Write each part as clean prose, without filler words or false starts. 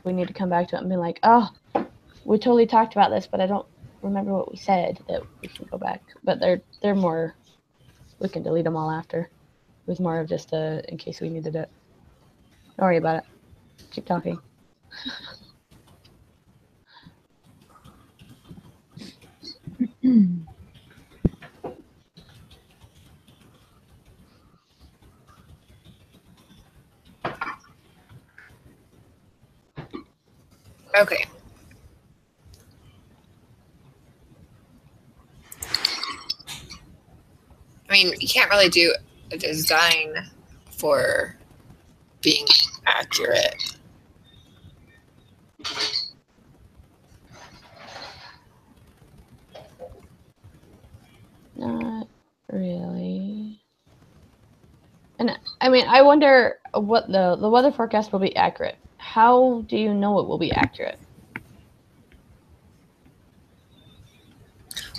we need to come back to it and be like, oh, we totally talked about this, but I don't remember what we said, that we can go back. But they're more, we can delete them all after. It was more of just in case we needed it. Don't worry about it. Keep talking. Okay. I mean, you can't really do a design for being accurate. Not really. And I mean, I wonder what the weather forecast will be accurate. How do you know it will be accurate?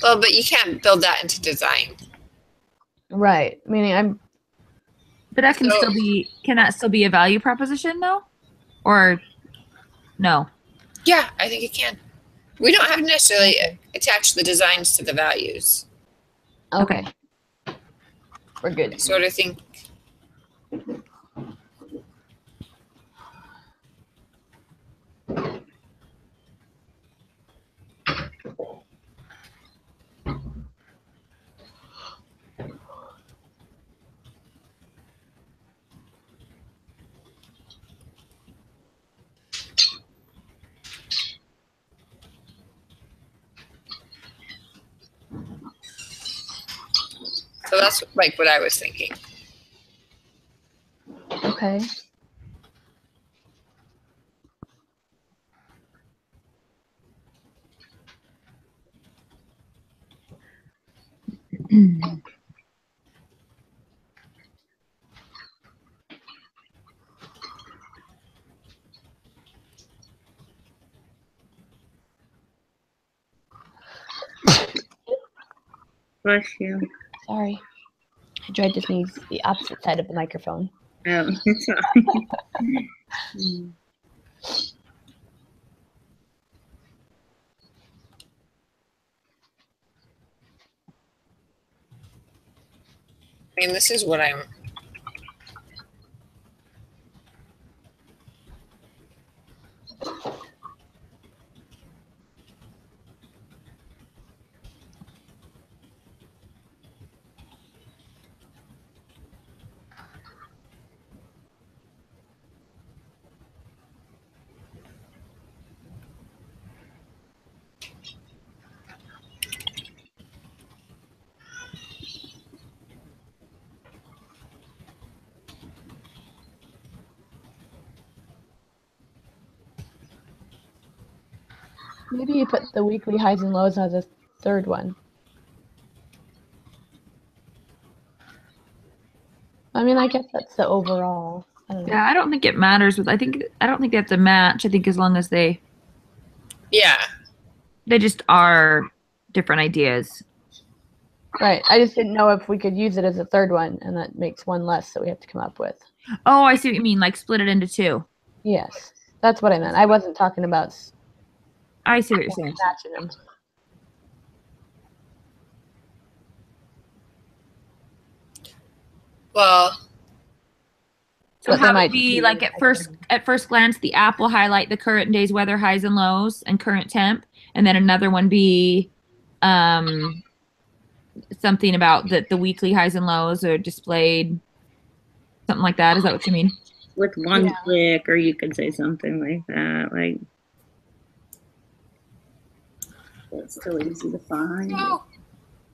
Well, but you can't build that into design. Right. Meaning But that can can that still be a value proposition though? Or no? Yeah, I think it can. We don't have to necessarily attach the designs to the values. Okay. We're good. I sort of think. So that's like what I was thinking. Okay. Bless you. Sorry. I tried to sneeze the opposite side of the microphone. Oh, sorry. I mean, this is what I'm. Maybe you put the weekly highs and lows as a third one. I mean, I guess that's the overall. I don't know. Yeah, I don't think it matters I don't think they have to match. I think as long as they just are different ideas. Right. I just didn't know if we could use it as a third one, and that makes one less that we have to come up with. Oh, I see what you mean. Like split it into two. Yes. That's what I meant. I wasn't talking about. I see what you're saying. Matching them. Well. So how would be like at first glance, the app will highlight the current day's weather highs and lows and current temp, and then another one be something about the weekly highs and lows are displayed, something like that. Is that what you mean? With one click, or you could say something like that. Like, it's still easy to find. No.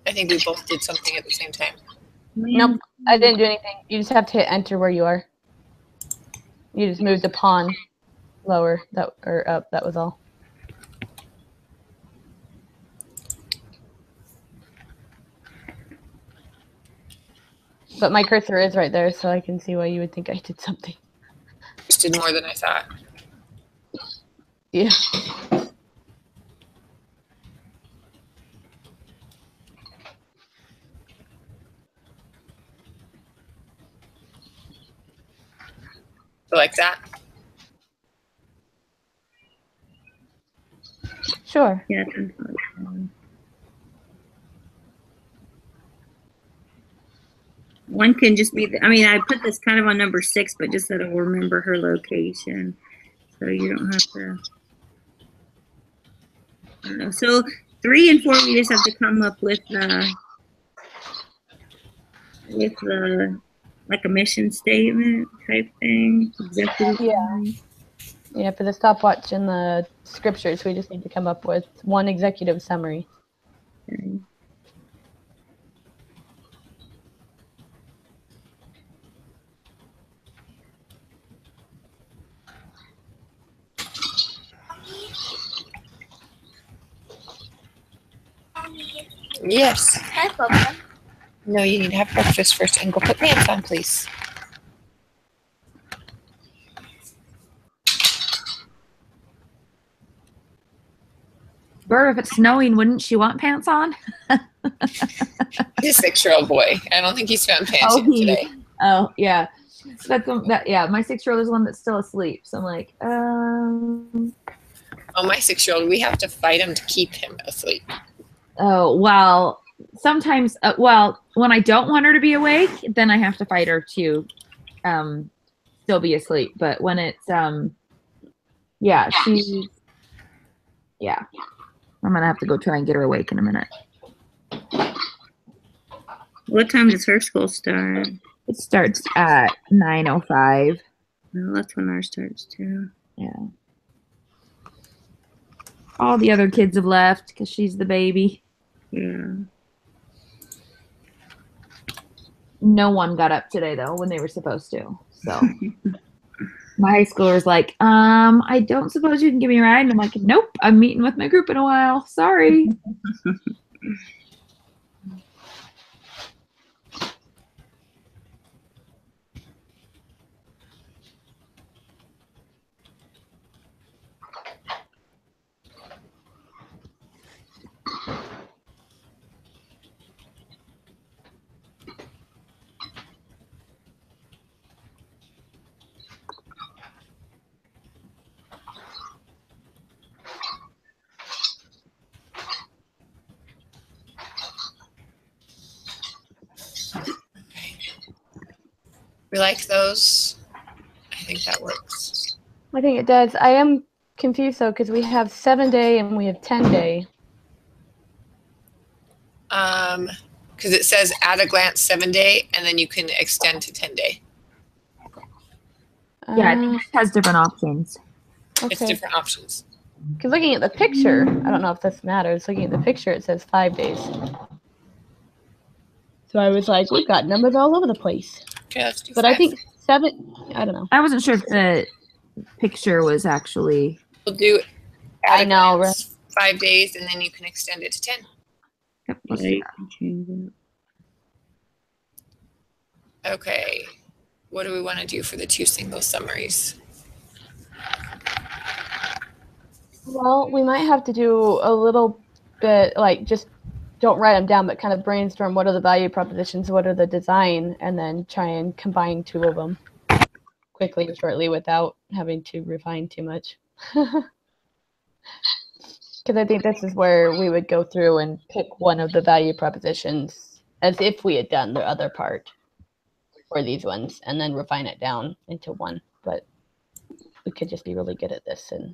I think we both did something at the same time. Nope, I didn't do anything. You just have to hit enter where you are. You just moved the pawn lower or up. That was all. But my cursor is right there, so I can see why you would think I did something. Just did more than I thought. Yeah. So like that. Sure. Yeah, 10:45. One can just be, I mean, I put this kind of on number 6, but just so it'll remember her location. So you don't have to, I don't know. So 3 and 4, we just have to come up with the, like a mission statement type thing. Executive summary. Yeah, for the stopwatch and the scriptures, we just need to come up with one executive summary. Okay. Yes. Hi, Papa. No, you need to have breakfast first and go put pants on, please. Bert, if it's snowing, wouldn't she want pants on? He's a 6-year-old boy. I don't think he's found pants yet today. Oh, yeah. Yeah, my 6-year-old is one that's still asleep. So I'm like, Oh, my 6-year-old, we have to fight him to keep him asleep. oh, well, sometimes, when I don't want her to be awake, then I have to fight her to still be asleep. But when it's, yeah, yeah. I'm going to have to go try and get her awake in a minute. What time does her school start? It starts at 9:05. Well, that's when ours starts too. Yeah. All the other kids have left because she's the baby. Yeah. No one got up today though when they were supposed to. So my high schooler's like, I don't suppose you can give me a ride. And I'm like, nope, I'm meeting with my group in a while. Sorry. We like those. I think that works. I think it does. I am confused though because we have 7-day and we have 10-day. Because it says at a glance 7-day, and then you can extend to 10-day. Yeah, I think it has different options. It's different options. Because looking at the picture, I don't know if this matters. Looking at the picture, it says 5 days. So I was like, we've got numbers all over the place. Okay, let's do But 5. I think 7. I don't know. I wasn't sure if the picture was actually. We'll do. I know, right? 5 days, and then you can extend it to 10. Yep, let's Yeah, do you that. can change it. Okay. What do we want to do for the 2 single summaries? Well, we might have to do a little bit, like just don't write them down, but kind of brainstorm what are the value propositions, what are the design, and then try and combine 2 of them quickly and shortly without having to refine too much. Because I think this is where we would go through and pick one of the value propositions as if we had done the other part for these ones and then refine it down into one. But we could just be really good at this and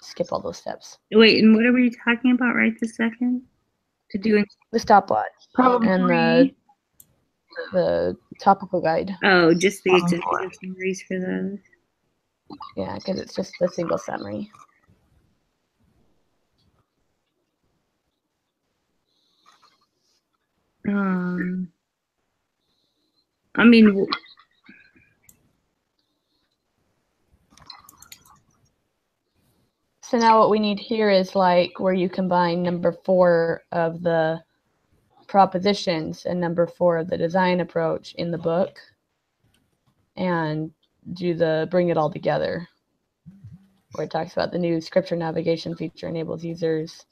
skip all those steps. Wait, and what are we talking about right this second? To do The stopwatch Probably. and the topical guide. Oh, just the executive summaries for those. Yeah, because it's just the single summary. I mean, So now what we need here is like where you combine number 4 of the propositions and number 4 of the design approach in the book and bring it all together, where it talks about the new scripture navigation feature enables users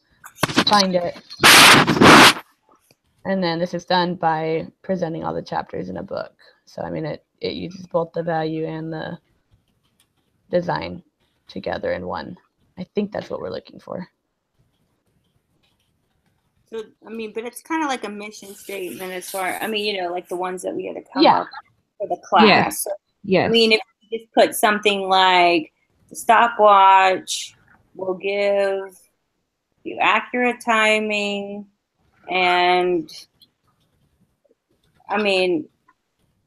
to find it. And then this is done by presenting all the chapters in a book. So I mean it uses both the value and the design together in one. I think that's what we're looking for. So, I mean, but it's kind of like a mission statement as far, I mean, like the ones that we had to come Yeah. up for the class. Yeah. So, Yes. I mean, if you just put something like the stopwatch will give you accurate timing, and I mean,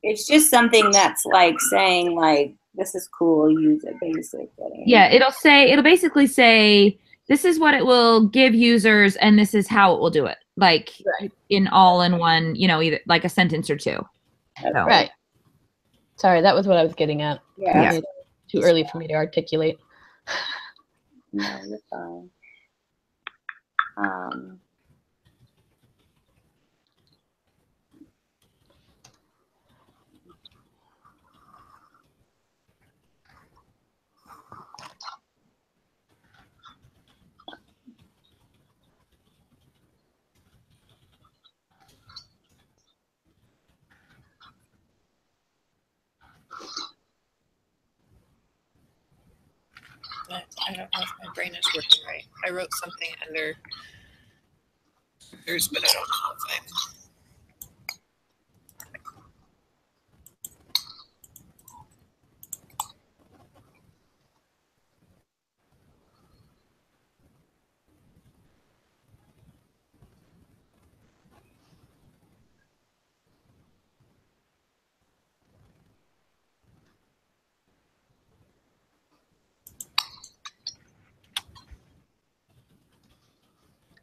it's just something that's like saying like, this is cool, use it basically. Yeah, it'll basically say this is what it will give users and this is how it will do it. Like Right. in all in one, either like a sentence or two. So. Right. Sorry, that was what I was getting at. Yeah. Maybe too early for me to articulate. No, you're fine. I don't know if my brain is working right. I wrote something under yours, but I don't know if I'm.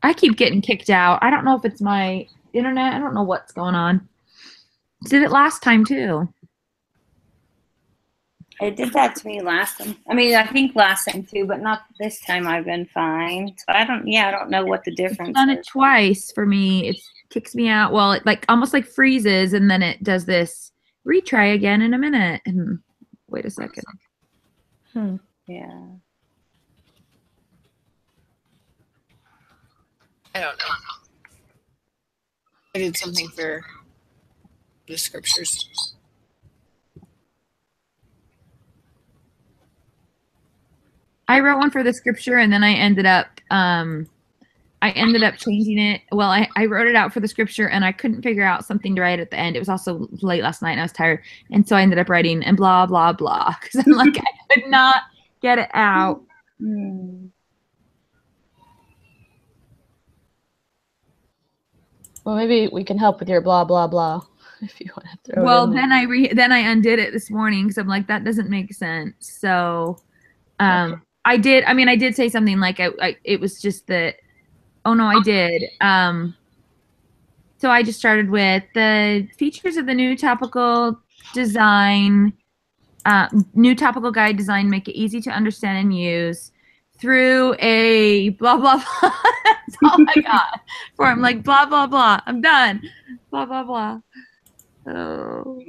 I keep getting kicked out. I don't know if it's my internet. I don't know what's going on. Did it last time too? It did that to me last time. I mean, I think last time too, but not this time. I've been fine. So I don't know what the difference It's done is. it twice for me. It kicks me out. Well, it like almost like freezes and then it does this retry again in a minute. And wait a second. Yeah. I don't know. I did something for the scriptures. I wrote one for the scripture and then I ended up changing it. Well, I wrote it out for the scripture and I couldn't figure out something to write at the end. It was also late last night and I was tired. And so I ended up writing and blah, blah, blah. Because I'm like, I could not get it out. Well, maybe we can help with your blah blah blah if you want to throw Well, it in then I undid it this morning because I'm like, that doesn't make sense. So I did say something like it was just that. Oh no, I did. So I just started with the features of the new topical design, new topical guide design make it easy to understand and use through a blah blah blah. That's all I got for him. Like blah blah blah. I'm done. Blah blah blah. Oh.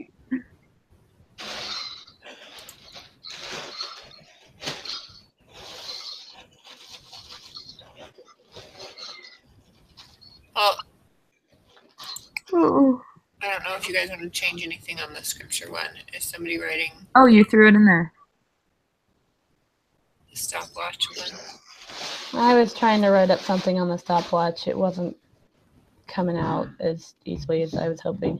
Well, I don't know if you guys want to change anything on the scripture one. Is somebody writing Oh, you threw it in there. the stopwatch one? I was trying to write up something on the stopwatch. It wasn't coming out as easily as I was hoping.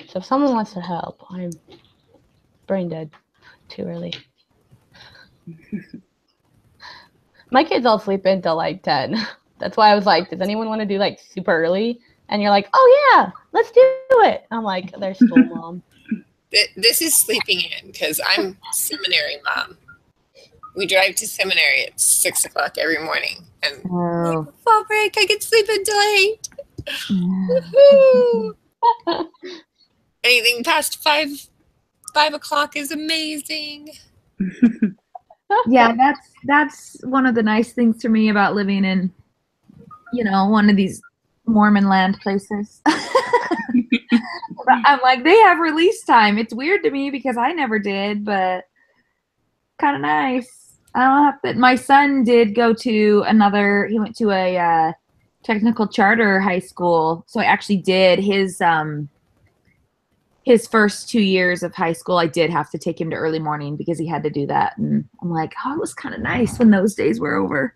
So if someone wants to help, I'm brain dead. Too early. My kids all sleep until like 10. That's why I was like, does anyone want to do like super early? And you're like, oh yeah, let's do it. I'm like, they're school mom. This is sleeping in because I'm seminary mom. We drive to seminary at 6 o'clock every morning, and Oh. fall break, I can sleep until 8. Woohoo! Anything past 5 o'clock is amazing. Yeah, that's one of the nice things to me about living in, one of these Mormon land places. I'm like, they have release time. It's weird to me because I never did, but kind of nice. I don't have to. My son did go to he went to a technical charter high school, so I actually did his his first 2 years of high school, I did have to take him to early morning because he had to do that. And I'm like, oh, it was kind of nice when those days were over.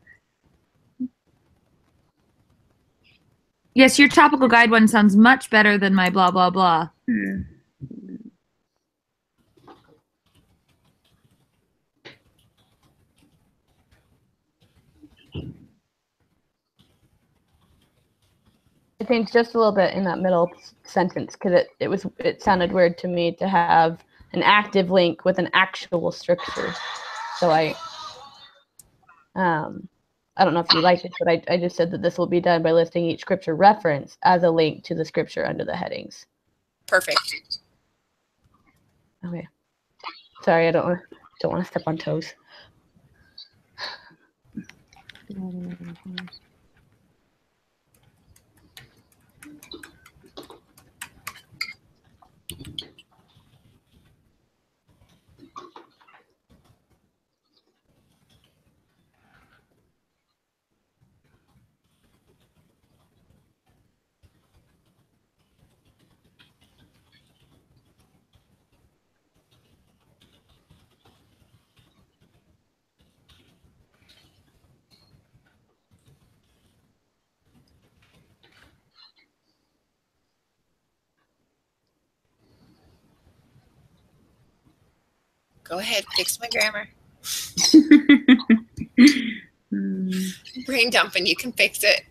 Yes, your topical guide one sounds much better than my blah, blah, blah. I think just a little bit in that middle sentence because it sounded weird to me to have an active link with an actual scripture. So I don't know if you like it, but I just said that this will be done by listing each scripture reference as a link to the scripture under the headings. Perfect. Okay. Sorry, I don't want to step on toes. Go ahead, fix my grammar. Brain dumping, you can fix it.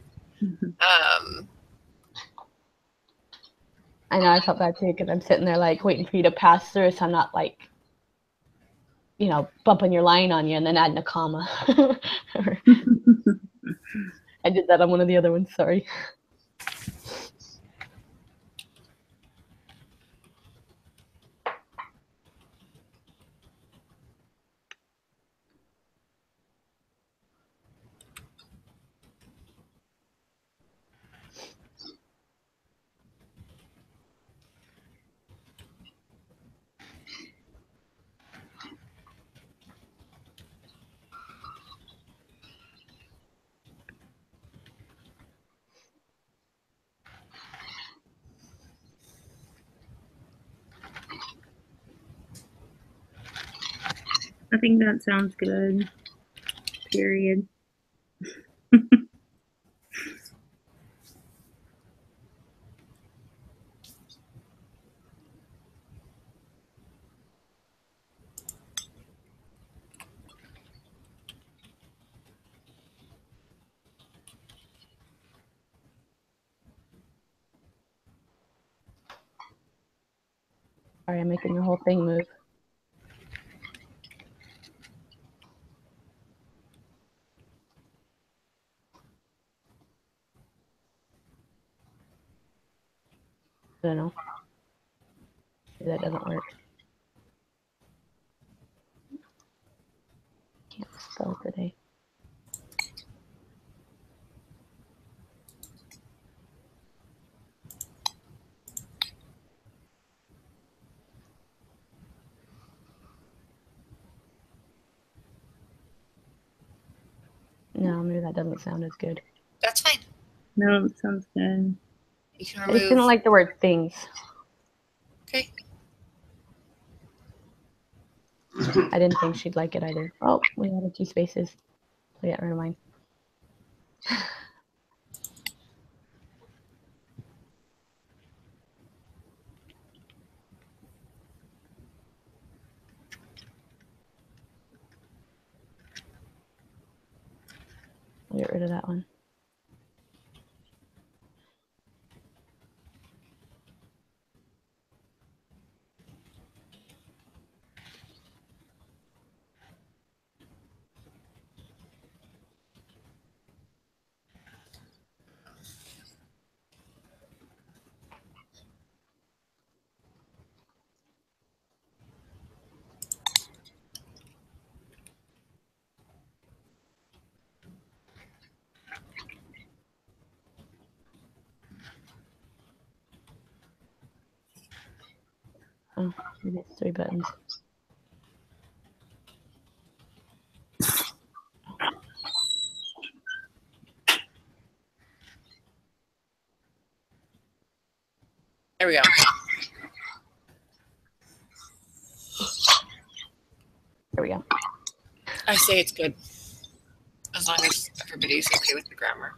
I know I felt bad too because I'm sitting there like waiting for you to pass through, so I'm not like, bumping your line on you and then adding a comma. I did that on one of the other ones. Sorry. I think that sounds good. Period. Sorry, I'm making your whole thing move. I don't know. Maybe that doesn't work. Can't spell today. No, maybe that doesn't sound as good. That's fine. No, it sounds good. You can I just didn't remove. like the word things. Okay. I didn't think she'd like it either. Oh, we added 2 spaces. So yeah, never mind. I'll get rid of that one. Oh, maybe it's 3 buttons. There we go. There we go. I say it's good. As long as everybody's okay with the grammar.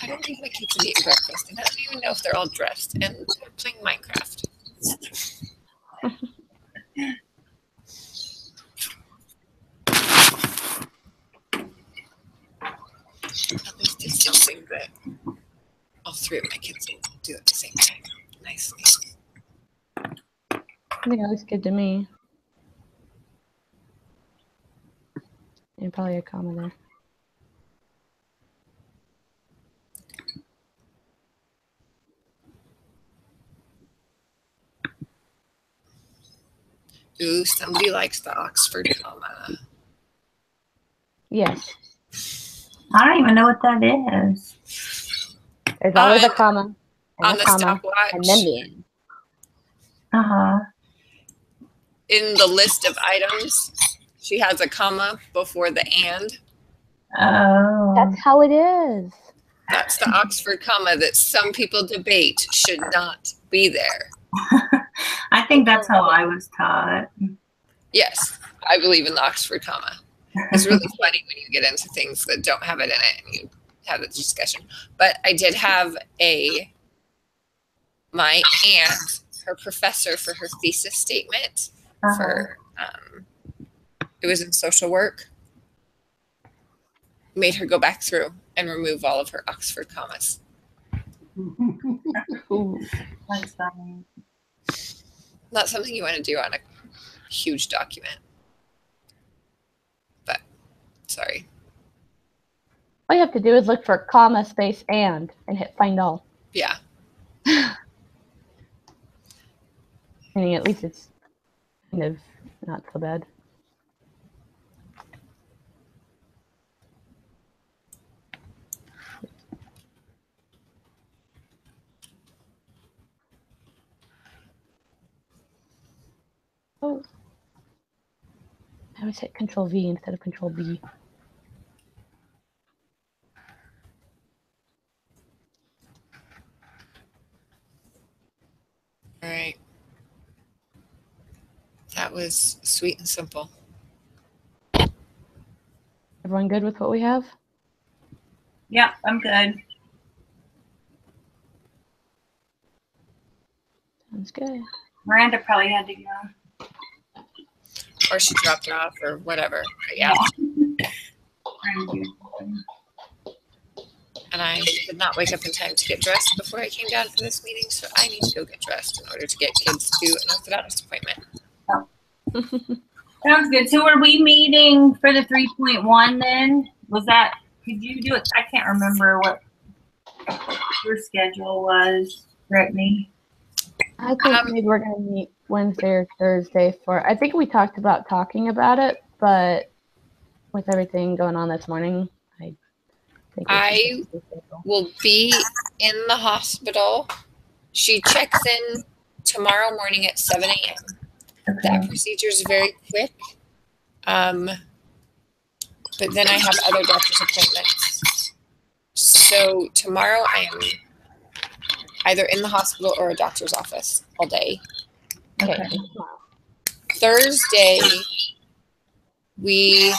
I don't think my kids are eating breakfast, and I don't even know if they're all dressed, and they're playing Minecraft. At least it's something that all three of my kids will do at the same time nicely. I think it looks good to me. And probably a comma there. Ooh, somebody likes the Oxford comma. Yes. I don't even know what that is. There's always a comma. And On a the comma. stopwatch, And then the end. Uh-huh. in the list of items, she has a comma before the and. Oh. That's how it is. That's the Oxford comma that some people debate should not be there. I think that's how I was taught. Yes, I believe in the Oxford comma. It's really funny when you get into things that don't have it in it and you have the discussion. But I did have my aunt, her professor for her thesis statement for it was in social work, made her go back through and remove all of her Oxford commas. Ooh. That's funny. Not something you want to do on a huge document. But sorry. All you have to do is look for comma, space, and hit find all. Yeah. Meaning at least it's kind of not so bad. Oh. I always hit Control V instead of Control B. All right. That was sweet and simple. Everyone good with what we have? Yep, I'm good. Sounds good. Miranda probably had to go. Or she dropped off or whatever. But yeah. And I did not wake up in time to get dressed before I came down for this meeting, so I need to go get dressed in order to get kids to an orthodontist appointment. Sounds good. So were we meeting for the 3.1 then? Was that, could you do it? I can't remember what your schedule was, Brittany. I think maybe we're going to meet Wednesday or Thursday for, I think we talked about talking about it, but with everything going on this morning, I think I will be in the hospital. She checks in tomorrow morning at 7 a.m. Okay. That procedure is very quick. But then I have other doctor's appointments. So tomorrow I am either in the hospital or a doctor's office all day. Okay. Thursday, we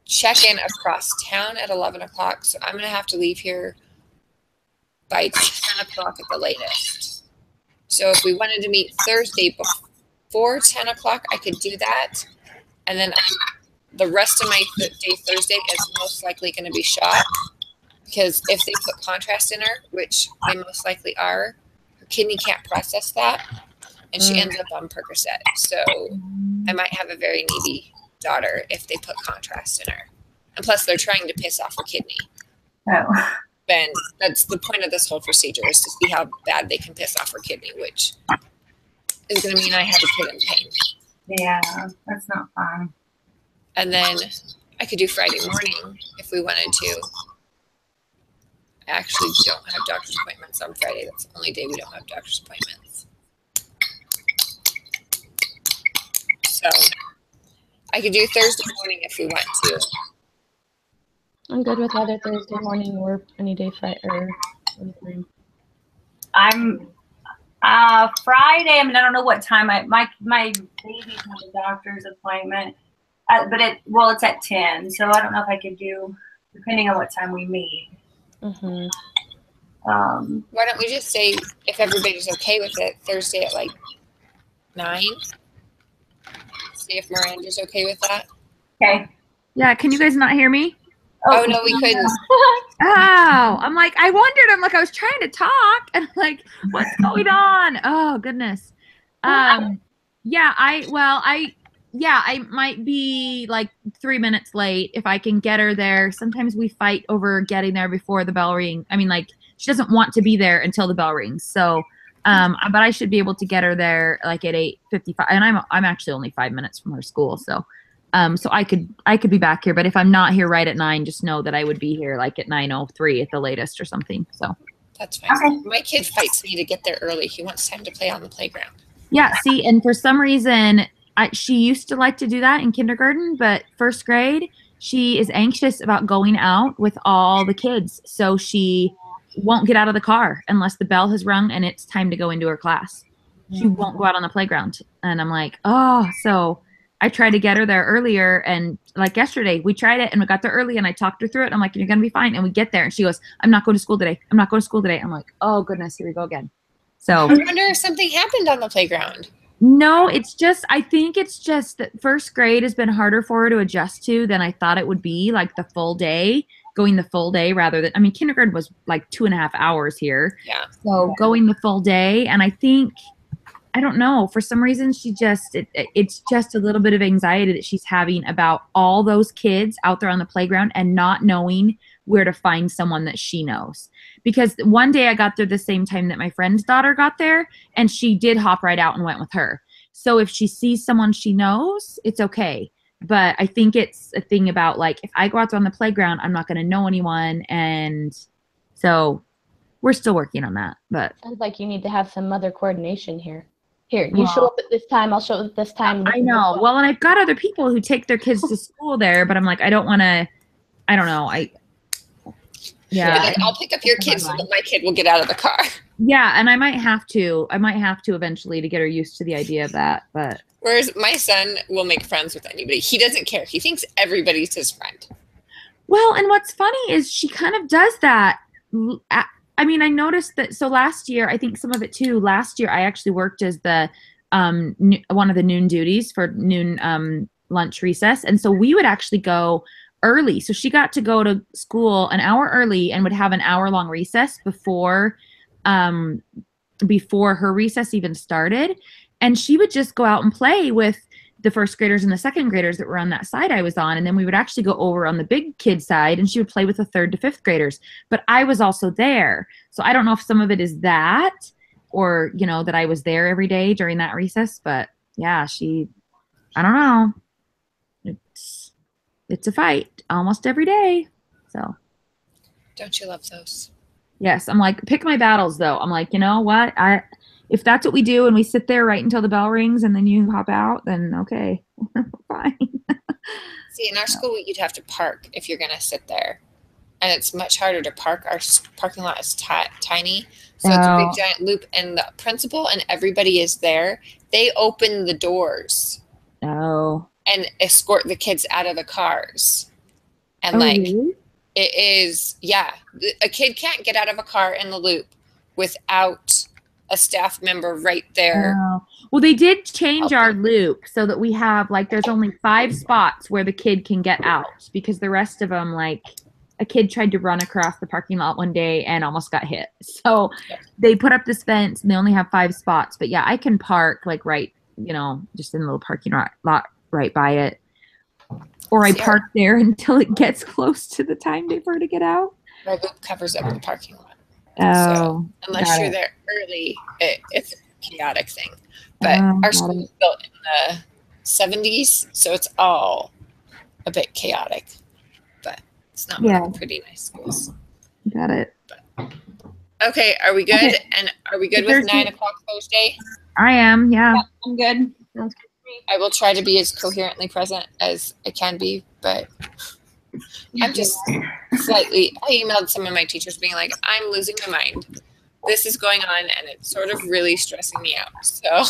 check in across town at 11 o'clock. So I'm going to have to leave here by 10 o'clock at the latest. So if we wanted to meet Thursday before 10 o'clock, I could do that. And then the rest of my day Thursday is most likely going to be shot. Because if they put contrast in her, which they most likely are, her kidney can't process that. And she ends up on Percocet. So I might have a very needy daughter if they put contrast in her. And plus, they're trying to piss off her kidney. Oh. And that's the point of this whole procedure, is to see how bad they can piss off her kidney, which is going to mean I have a kid in pain. Yeah, that's not fun. And then I could do Friday morning if we wanted to. I actually don't have doctor's appointments on Friday. That's the only day we don't have doctor's appointments. So I could do Thursday morning if we want to. I'm good with either Thursday morning or any day Friday or anytime. I'm Friday. I mean, I don't know what time. My baby's have a doctor's appointment, but it's at 10. So I don't know if I could do, depending on what time we meet. Mm-hmm. Why don't we just say, if everybody's okay with it, Thursday at like 9? See if Miranda's okay with that. Okay. Yeah, can you guys not hear me? Oh no, we couldn't. Oh, I'm like, I wondered. I'm like, I was trying to talk, and I'm like, what's going on? Oh goodness. I might be like 3 minutes late if I can get her there. Sometimes we fight over getting there before the bell ring. I mean, like, she doesn't want to be there until the bell rings. So, but I should be able to get her there like at 8:55, and I'm actually only 5 minutes from her school, so. So I could be back here, but if I'm not here right at 9, just know that I would be here like at 9:03 at the latest or something. So that's fine. Okay. My kid fights me to get there early. He wants time to play on the playground. Yeah, see, and for some reason, she used to like to do that in kindergarten, but first grade, she is anxious about going out with all the kids, so she won't get out of the car unless the bell has rung and it's time to go into her class. She won't go out on the playground, and I'm like, oh, so. I tried to get her there earlier, and like yesterday, we tried it and we got there early, and I talked her through it. I'm like, you're going to be fine. And we get there, and she goes, I'm not going to school today. I'm not going to school today. I'm like, oh, goodness, here we go again. So I wonder if something happened on the playground. No, I think it's just that first grade has been harder for her to adjust to than I thought it would be, like the full day, going the full day rather than, I mean, kindergarten was like 2.5 hours here. Yeah. So going the full day, and I think, I don't know. For some reason, it's just a little bit of anxiety that she's having about all those kids out there on the playground and not knowing where to find someone that she knows. Because one day I got there the same time that my friend's daughter got there, and she did hop right out and went with her. So if she sees someone she knows, it's okay. But I think it's a thing about, like, if I go out there on the playground, I'm not going to know anyone. And so we're still working on that. But sounds like you need to have some mother coordination here. Here, you show up at this time, I'll show up at this time. I know. Well, and I've got other people who take their kids to school there, but I'm like, I don't want to, I don't know. Yeah. Like, I'll pick up your kids so that my kid will get out of the car. Yeah, and I might have to eventually to get her used to the idea of that, but. Whereas my son will make friends with anybody. He doesn't care. He thinks everybody's his friend. Well, and what's funny is she kind of does that. I mean, I noticed that. So last year, I think some of it too. Last year, I actually worked as the one of the noon duties for noon lunch recess, and so we would actually go early. So she got to go to school an hour early and would have an hour-long recess before her recess even started, and she would just go out and play with the first graders and the second graders that were on that side I was on. And then we would actually go over on the big kid side, and she would play with the 3rd to 5th graders. But I was also there. So I don't know if some of it is that, or, you know, that I was there every day during that recess. But yeah, I don't know. It's a fight almost every day. So. Don't you love those? Yes. I'm like, pick my battles though. I'm like, you know what? If that's what we do and we sit there right until the bell rings and then you hop out, then okay, fine. See, in our school, you'd have to park if you're going to sit there. And it's much harder to park. Our parking lot is tiny. So it's a big giant loop. And the principal and everybody is there. They open the doors. Oh. And escort the kids out of the cars. And really? It is, yeah. A kid can't get out of a car in the loop without a staff member right there. Well, they did change our loop so that we have, like, there's only 5 spots where the kid can get out, because the rest of them, like, a kid tried to run across the parking lot one day and almost got hit. So they put up this fence and they only have 5 spots. But yeah, I can park, like, right, you know, just in the little parking lot right by it. Or I park there until it gets close to the time for her to get out. Our loop covers up the parking lot. Oh, so unless you're there early, it's a chaotic thing. But our school was built in the 70s, so it's all a bit chaotic. But it's not one of the pretty nice schools. Got it. But, okay, are we good? Okay. And are we good with 9 o'clock Thursday? I am, yeah. I'm good. Sounds good to I will try to be as coherently present as I can be, but I'm just slightly. I emailed some of my teachers being like, I'm losing my mind. This is going on, and it's sort of really stressing me out. So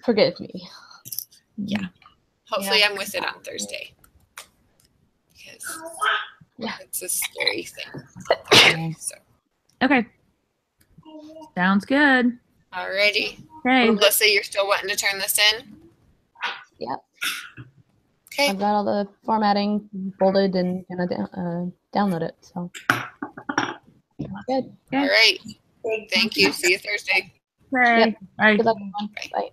Forgive me. hopefully I'm with it on Thursday. Because it's a scary thing. So. Okay. Sounds good. Alrighty. Okay. Melissa, you're still wanting to turn this in? Yep. Okay. I've got all the formatting folded and gonna download it. So good. All right. Thank you. See you Thursday. Okay. Yep. Bye. Good luck, everyone. Bye.